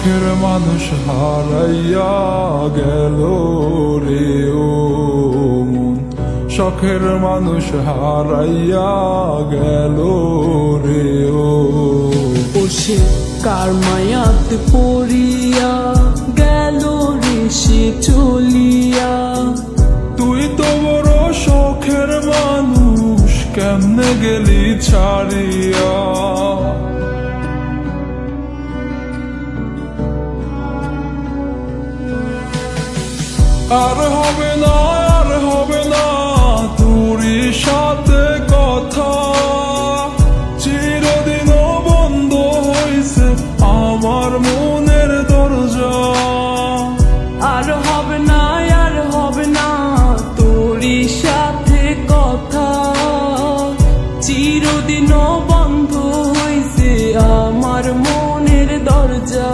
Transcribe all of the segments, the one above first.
শখের মানুষ হারাইয়া গেল রে ও মন, শখের মানুষ হারাইয়া গেল রে ও। সে কার মায়াত পড়িয়া গেল রে সে চলিয়া। তুই তো বড় শখের মানুষ, কেমনে গেলি ছাড়িয়া। আর হবে না, আর হবে না তোরই সাথে কথা, চিরদিনও বন্ধ হইছে আমার মনের দরজা। আর হবে না, আর হবে না তোরই সাথে কথা, চিরদিনও বন্ধ হইছে আমার মনের দরজা।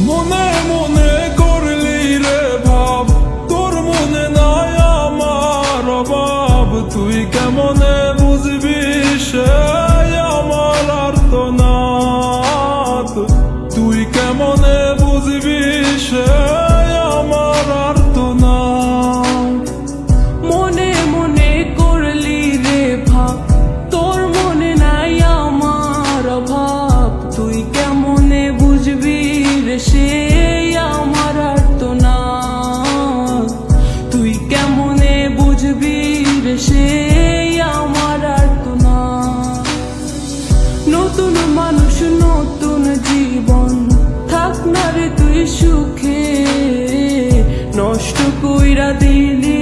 মনে মনে করলি রে ভাব, তোর মনে নাই আমার অভাব। তুই কেমনে বুঝবি সে আমার আর্তনাদ, তুই কেমনে বুঝবি সে আমার আর্তনাদ। মনে মনে করলি রে ভাব, তোর মনে নাই আমার অভাব। তুই কেমনে বুঝবি রে সে আমার আর্তনাদ, তুই কেমনে বুঝবি রে সে আমার আর্তনাদ। নতুন মানুষ নতুন জীবন, থাক না রে তুই সুখে, নষ্ট কইরা দিলি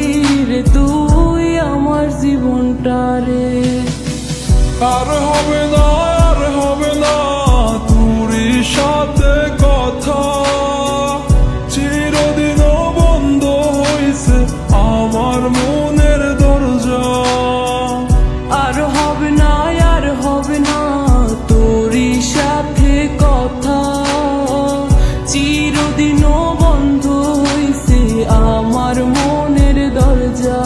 রে তুই আমার জীবনটা রে। আর হবে না, আর হবে না তোরই সাথে কথা, চিরদিনও বন্ধ হইছে আমার মনের দরজা। আর হবে না, আর হবে না তোরই সাথে কথা, চিরদিনও বন্ধ হইছে আমার মনের দরজা।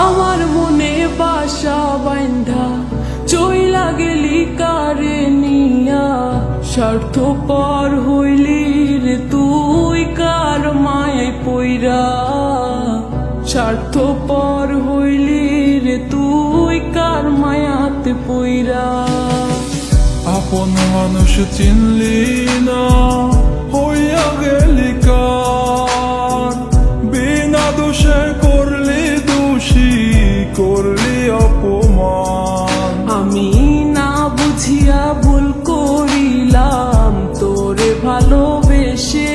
আমার মনে বাসা বান্ধা চইলা গেলি কারে নিয়া, স্বার্থপর হইলি রে তুই কার মায়ায় পইরা। স্বার্থপর হইলি রে তুই কার মায়াতে পইরা। আপন মানুষ চিনলি না, হইয়া গেলি কার, বিনা দোষে করলি দোষী, করলি অপমান। আমি না বুঝিয়া ভুল করিলাম তোরে ভালোবেসে,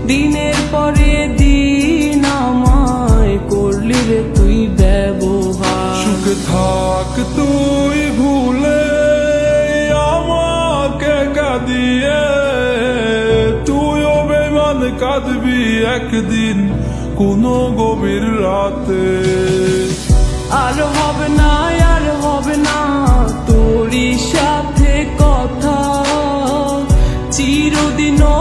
দিনের পরে দিন আমায় করলি রে তুই ব্যবহার। সুখে থাক তুই ভুলে আমাকে কাঁদিয়ে, তুইও বেমান কাঁদবি একদিন কোনো গভীর রাতে। আর হবে না, আর হবে না তোরই সাথে কথা, চিরদিনও